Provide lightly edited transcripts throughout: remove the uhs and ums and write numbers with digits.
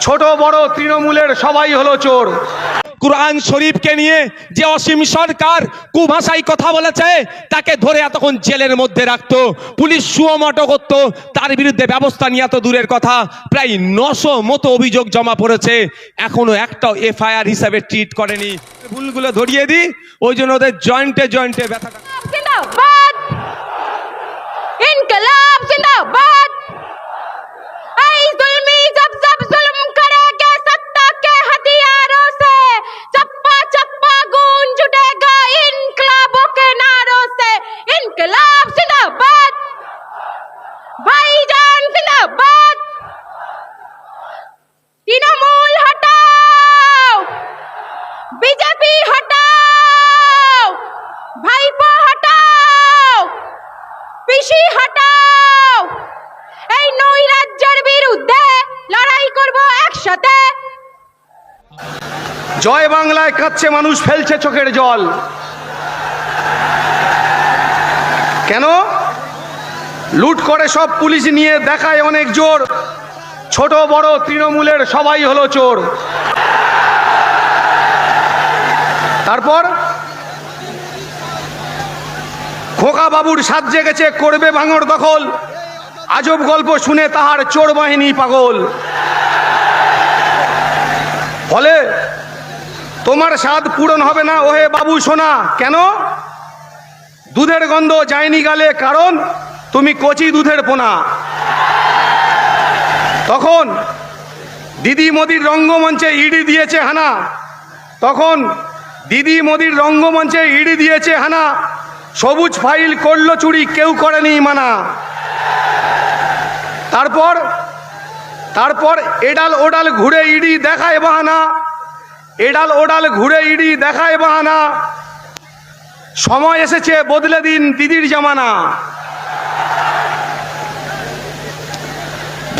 ছোট বড় তৃণমূলের সবাই হলো চোর। কুরআন শরীফকে নিয়ে যে অসীম সরকার কুভাষায় কথা বলেছে তাকে ধরে এতক্ষণ জেলের মধ্যে রাখতো, পুলিশ সুমোটো করতো, তার বিরুদ্ধে ব্যবস্থা নিয়ে এত দূরের কথা প্রায় 900 মতো অভিযোগ জমা পড়েছে, এখনো একটা এফআইআর হিসাবে ট্রিট করেনি। ভুলগুলো ধরিয়ে দিই, ওই জন্য ওদের জয়েন্টে জয়েন্টে ব্যথাটা। जिंदाबाद इनकलाब जिंदाबाद। ऐ जुल्मी जब जब जुल्म करेंगे सत्ता के हथियारों से, चप्पा चप्पा गूंज उठेगा इनकलाबों के नारों से। इनकलाब जिंदाबाद, भाईजान जिंदाबाद। तृणमूल हटाओ, बीजेपी हटाओ, भाईपो हटाओ, পিসি হটাও। এই নৈরাজ্যের বিরুদ্ধে লড়াই করব একসাথে। জয় বাংলায় কাঁদছে মানুষ, ফেলছে চোখের জল। কেন? লুট করে সব পুলিশ নিয়ে দেখায় অনেক জোর, ছোট বড় তৃণমূলের সবাই হলো চোর। তারপর খোকা বাবুর সাজ জেগেছে, করবে ভাঙড় দখল, আজব গল্প শুনে তাহার চোর বাহিনী পাগল। ফলে তোমার স্বাদ পূরণ হবে না ওহে বাবু সোনা। কেন? দুধের গন্ধ যায়নি গালে, কারণ তুমি কচি দুধের পোনা। তখন দিদি মোদির রঙ্গমঞ্চে ইডি দিয়েছে হানা, তখন দিদি মোদির রঙ্গমঞ্চে ইডি দিয়েছে হানা, সবুজ ফাইল করলো চুরি, কেউ করেনি মানা। তারপর এডাল ওডাল ঘুরে ইডি দেখায় বাহানা, এডাল ওডাল ঘুরে ইডি দেখায় বাহানা। সময় এসেছে বদলে দিন দিদির জামানা।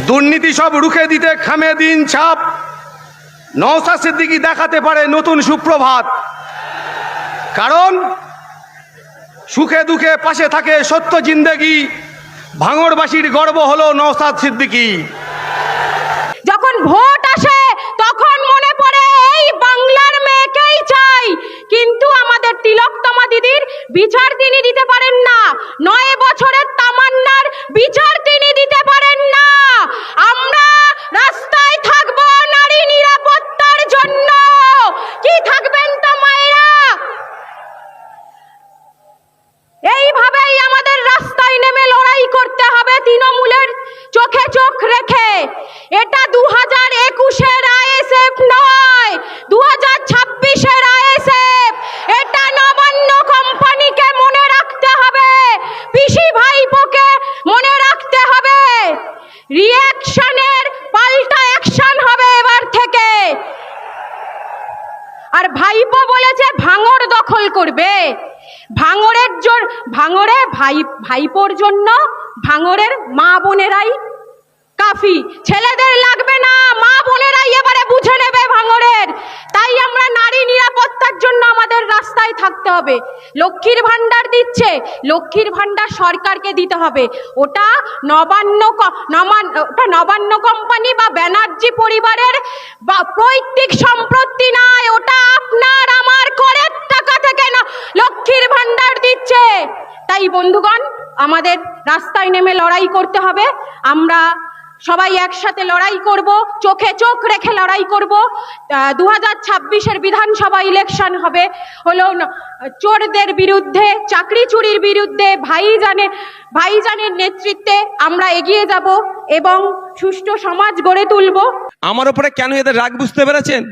দুর্নীতি সব রুখে দিতে খামে দিন ছাপ, নওশাদ সিদ্দিকী দেখাতে পারে নতুন সুপ্রভাত। কারণ সুখে দুঃখে পাশে থাকে সত্য জিন্দেগি, ভাঙড়বাসীর গর্ব হলো নওশাদ সিদ্দিকী। যখন ভোট আসে তখন মনে পড়ে এই বাংলার মেয়েকেই চাই, কিন্তু আমাদের তিলকতমা দিদির বিচার তিনি দিতে পারেন না। 9 বছরের তামান্নার বিচার তিনি দিতে পারেন না। আমরা রাস্তায় থাকবো নারী নিরাপত্তার জন্য। কি থাকবেন তো মায়েরা? এইভাবেই আমাদের রাস্তায় নেমে লড়াই করতে হবে তৃণমূলের চোখে চোখ রেখে। এটা 2021-এর আইএসএফ নয়, 2026-এর আইএসএফ। এটা নবান্ন কোম্পানিকে মনে রাখতে হবে, পিসি ভাইপোকে মনে রাখতে হবে। রিঅ্যাকশনের পাল্টা অ্যাকশন হবে এবার থেকে। আর ভাইপো বলেছে ভাঙড় দখল করবে। ভাঙড়ে ভাইপোর জন্য ভাঙড়ের মা বোনেরাই কাফি, ছেলেদের লাগবে না, মা বোনেরাই এবারে বুঝে নেবে ভাঙড়ের। তাই আমরা নারী নিরাপত্তার জন্য আমাদের রাস্তায় থাকতে হবে। লক্ষ্মীর ভান্ডার দিচ্ছে, লক্ষ্মীর ভান্ডার সরকারকে দিতে হবে। ওটা নবান্ন কোম্পানি বা ব্যানার্জি পরিবারের বা পৈতৃক সম্পত্তি নয়, ওটা আপনার আমার করের টাকা থেকে না লক্ষ্মীর ভান্ডার দিচ্ছে। তাই বন্ধুগণ, আমাদের রাস্তায় নেমে লড়াই করতে হবে। আমরা সবাই একসাথে লড়াই করব, চোখে চোখ রেখে লড়াই করব। 2026-এর বিধানসভা ইলেকশন হবে হলো চোরদের বিরুদ্ধে, চাকরি চুরির বিরুদ্ধে। ভাইজানের নেতৃত্বে আমরা এগিয়ে যাব এবং সুষ্ঠু সমাজ গড়ে তুলব। আমার উপরে কেন এদের রাগ বুঝতে পেরেছেন?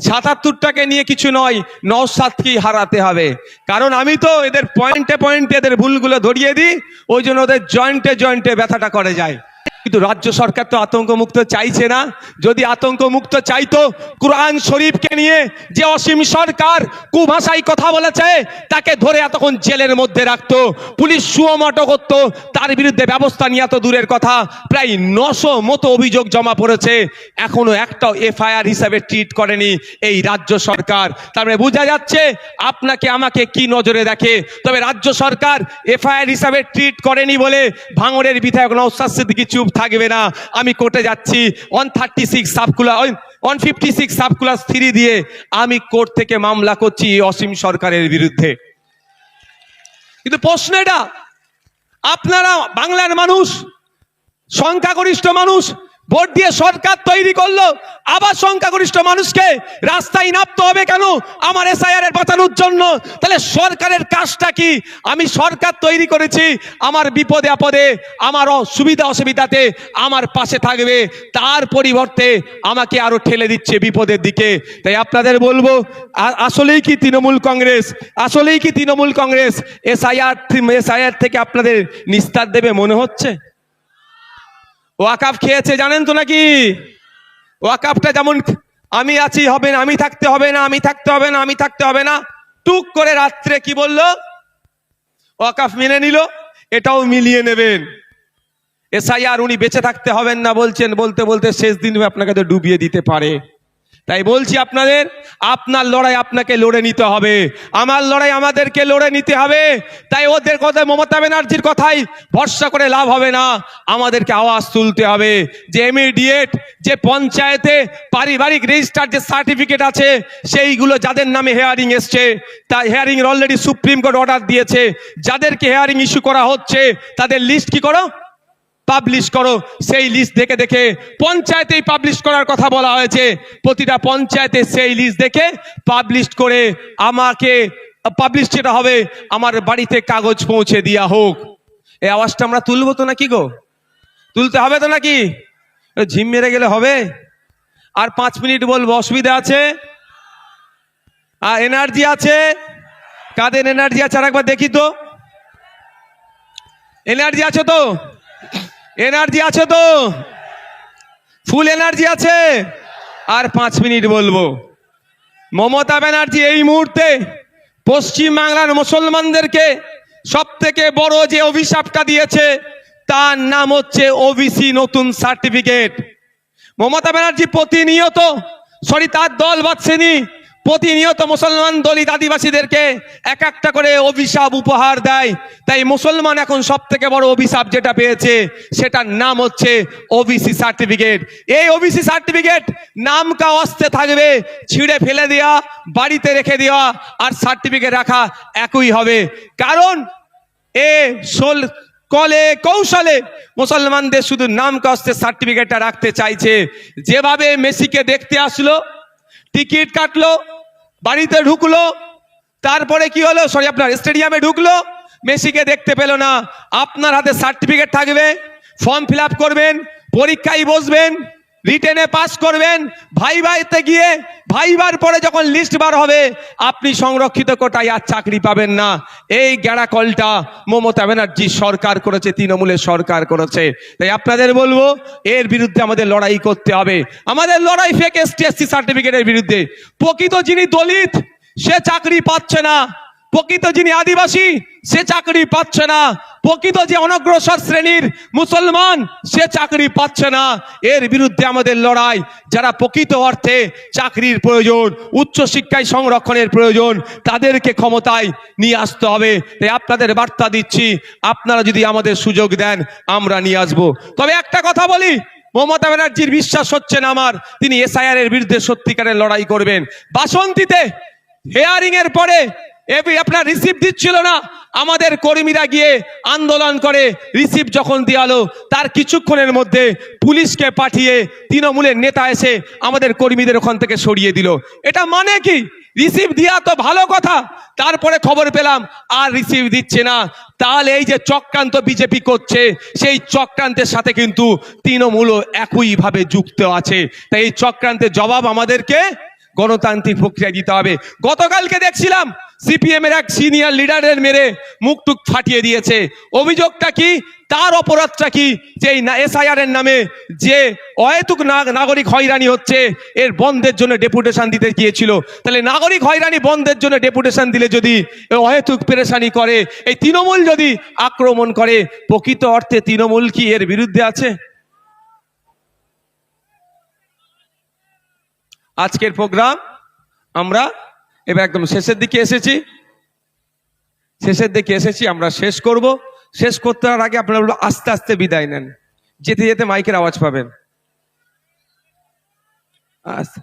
77টাকে নিয়ে কিছু নয়, নওশাদকেই হারাতে হবে। কারণ আমি তো এদের পয়েন্টে পয়েন্টে এদের ভুলগুলো ধরিয়ে দিই, ওই জন্য ওদের জয়েন্টে জয়েন্টে ব্যথাটা করে যায়। কিন্তু রাজ্য সরকার তো আতঙ্কমুক্ত চাইছে না। যদি আতঙ্কমুক্ত চাইতো, কুরআন শরীফকে নিয়ে যে অসীম সরকার কুভাষায় কথা বলেছে তাকে ধরে এতক্ষণ জেলের মধ্যে রাখতো, পুলিশ সুমোটো করতো, তার বিরুদ্ধে ব্যবস্থা নিয়ে এত দূরের কথা প্রায় 900 মতো অভিযোগ জমা পড়েছে, এখনো একটা এফআইআর হিসাবে ট্রিট করেনি এই রাজ্য সরকার। তার মানে বোঝা যাচ্ছে আপনাকে আমাকে কি নজরে দেখে। তবে রাজ্য সরকার এফআইআর হিসাবে ট্রিট করেনি বলে ভাঙড়ের বিধায়ক নওশাদ সিদ্দিকী চুপ থাকবে না। আমি কোর্টে যাচ্ছি, 136 সার্কুলার 156 সাব ক্লাস 3 দিয়ে আমি কোর্ট থেকে মামলা করছি অসীম সরকারের বিরুদ্ধে। কিন্তু প্রশ্ন এটা, আপনারা বাংলার মানুষ, সংখ্যাগরিষ্ঠ মানুষ ভোট দিয়ে সরকার তৈরি করলো, আবার সংখ্যাগরিষ্ঠ মানুষকে রাস্তায় নামতে হবে কেন আমার এসআইআর এর বাঁচানোর জন্য? তাহলে সরকারের কাজটা কি? আমি সরকার তৈরি করেছি, আমার বিপদে আপদে, আমার সুবিধা অসুবিধাতে আমার পাশে থাকবে, তার পরিবর্তে আমাকে আরো ঠেলে দিচ্ছে বিপদের দিকে। তাই আপনাদের বলবো, আসলেই কি তৃণমূল কংগ্রেস এসআইআর থেকে আপনাদের নিস্তার দেবে মনে হচ্ছে? ওয়াকাফ খেয়েছে জানেন তো নাকি? ওয়াকাফটা যেমন আমি আছি হবে না, আমি থাকতে হবে না, টুক করে রাত্রে কি বললো? ওয়াকাফ মেনে নিল, এটাও মিলিয়ে নেবেন। এসআইআর উনি বেঁচে থাকতে হবেন না বলছেন, বলতে বলতে শেষ দিন আপনাকে তো ডুবিয়ে দিতে পারে। তাই বলছি আপনাদের, আপনার লড়াই আপনাকে লড়ে নিতে হবে, আমার লড়াই আমাদেরকে লড়ে নিতে হবে। তাই ওদের কথা, মমতা ব্যানার্জির কথাই ভরসা করে লাভ হবে না, আমাদেরকে আওয়াজ তুলতে হবে যে ইমিডিয়েট যে পঞ্চায়েতে পারিবারিক রেজিস্টার যে সার্টিফিকেট আছে সেইগুলো যাদের নামে হেয়ারিং এসছে, তা hearing already supreme court order দিয়েছে, যাদেরকে হেয়ারিং ইস্যু করা হচ্ছে তাদের লিস্ট কি করো, পাবলিশ করো। সেই লিস্ট দেখে দেখে পঞ্চায়েতেই পাবলিশ করার কথা বলা হয়েছে, প্রতিটা পঞ্চায়েতে সেই লিস্ট দেখে পাবলিশ করে আমাকে পাবলিশ যেটা হবে আমার বাড়িতে কাগজ পৌঁছে দেওয়া হোক। এই আওয়াজটা আমরা তুলবো তো নাকি গো? তুলতে হবে তো নাকি? ঝিম মেরে গেলে হবে? আর 5 মিনিট বলবো, অসুবিধা আছে? আর এনার্জি আছে? কাদের এনার্জি আছে আর একবার দেখি তো। এনার্জি আছে তো? এনার্জি আছে তো? ফুল এনার্জি আছে? আর 5 মিনিট বলবো। মমতা ব্যানার্জি এই মুহূর্তে পশ্চিম বাংলার মুসলমানদেরকে সব থেকে বড় যে অভিশাপটা দিয়েছে তার নাম হচ্ছে ওবিসি নতুন সার্টিফিকেট। মমতা ব্যানার্জি প্রতিনিয়ত, তার দল বাদশাহী প্রতিনিয়ত মুসলমান দলিত আদিবাসীদেরকে এক একটা করে অভিশাপ উপহার দেয়। তাই মুসলমান এখন সব থেকে বড় অভিশাপ যেটা পেয়েছে সেটার নাম হচ্ছে ওবিসি সার্টিফিকেট। এই ওবিসি সার্টিফিকেট নাম কা অস্তে থাকবে, ছিঁড়ে ফেলে দেওয়া, বাড়িতে রেখে দেওয়া আর সার্টিফিকেট রাখা একই হবে। কারণ কলে কৌশলে মুসলমানদের শুধু নাম কাস্তে সার্টিফিকেটটা রাখতে চাইছে। যেভাবে মেসিকে দেখতে আসলো, টিকিট কাটলো, বাড়িতে ঢুকলো, তারপরে কি হলো, আপনার স্টেডিয়ামে ঢুকলো, মেসিকে দেখতে পেল না। আপনার হাতে সার্টিফিকেট থাকবে, ফর্ম ফিল আপ করবেন, পরীক্ষায় বসবেন, রিটেনে পাস করবেন, ভাইভাতে গিয়ে ভাইবার পরে যখন লিস্ট বার হবে আপনি সংরক্ষিত কোটায় আর চাকরি পাবেন না। এই গ্যাড়াকলটা মমতা ব্যানার্জি সরকার করেছে, তৃণমূলের সরকার করেছে। তাই আপনাদের বলবো, এর বিরুদ্ধে আমাদের লড়াই করতে হবে। আমাদের লড়াই ফেক এসটি সার্টিফিকেটের বিরুদ্ধে। প্রকৃত যিনি দলিত সে চাকরি পাচ্ছে না, প্রকৃত যিনি আদিবাসী সে চাকরি পাচ্ছে না, প্রকৃত যে অনগ্রসর শ্রেণীর মুসলমান সে চাকরি পাচ্ছে না। এর বিরুদ্ধে আমাদের লড়াই। যারা প্রকৃত অর্থে চাকরির প্রয়োজন, উচ্চশিক্ষায় সংরক্ষণের প্রয়োজন, তাদেরকে ক্ষমতায় নিয়ে আসতে হবে। তাই আপনাদের বার্তা দিচ্ছি, আপনারা যদি আমাদের সুযোগ দেন আমরা নিয়ে আসবো। তবে একটা কথা বলি, মমতা ব্যানার্জির বিশ্বাস হচ্ছে না আমার, তিনি এসআইআর এর বিরুদ্ধে সত্যিকারের লড়াই করবেন। বাসন্তীতে হেয়ারিং এর পরে আপনার রিসিভ দিচ্ছিল না, আমাদের কর্মীরা গিয়ে আন্দোলন করে রিসিভ যখন দেওয়ালো তার কিছুক্ষণের মধ্যে পুলিশকে পাঠিয়ে তৃণমূলের নেতা এসে আমাদের কর্মীদের ওখান থেকে সরিয়ে দিল। এটা মানে কি? রিসিভ দেওয়া তো ভালো কথা, তারপরে খবর পেলাম আর রিসিভ দিচ্ছে না। তাহলে এই যে চক্রান্ত বিজেপি করছে, সেই চক্রান্তের সাথে কিন্তু তৃণমূলও একইভাবে যুক্ত আছে। তাই এই চক্রান্তের জবাব আমাদেরকে গণতান্ত্রিক প্রক্রিয়া দিতে হবে। গতকালকে দেখছিলাম সিপিএম এর এক সিনিয়র লিডারের মেরে মুখ টুক ফাটিয়ে দিয়েছে। অভিযোগটা কি, তার অপরাধটা কি? যে এসআইআর এর নামে যে অহেতুক নাগরিক হয়রানি হচ্ছে, এর বন্ধের জন্য ডেপুটেশন দিতে গিয়েছিল। তাহলে নাগরিক হয়রানি বন্ধের জন্য ডেপুটেশন দিলে যদি অহেতুক পেরেশানি করে, এই তৃণমূল যদি আক্রমণ করে, প্রকৃত অর্থে তৃণমূল কি এর বিরুদ্ধে আছে? আজকের প্রোগ্রাম আমরা এবার একদম শেষের দিকে এসেছি, আমরা শেষ করব। শেষ করতে আগে আপনারা আস্তে আস্তে বিদায় নেন, যেতে যেতে মাইকের আওয়াজ পাবেন। আচ্ছা।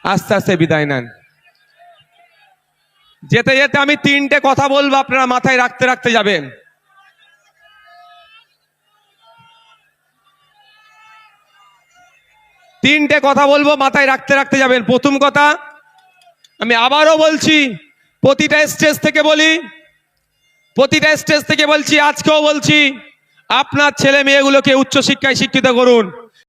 আস্তে আস্তে বিদায় নেন। যেতে যেতে আমি তিনটে কথা বলবো, আপনারা মাথায় রাখতে রাখতে যাবেন। তিনটে কথা বলবো, মাথায় রাখতে রাখতে যাবেন। প্রথম কথা, আমি আবারও বলছি, প্রতিটা স্টেজ থেকে বলছি, আজকেও বলছি, আপনার ছেলে মেয়েগুলোকে উচ্চশিক্ষায় শিক্ষিত করুন।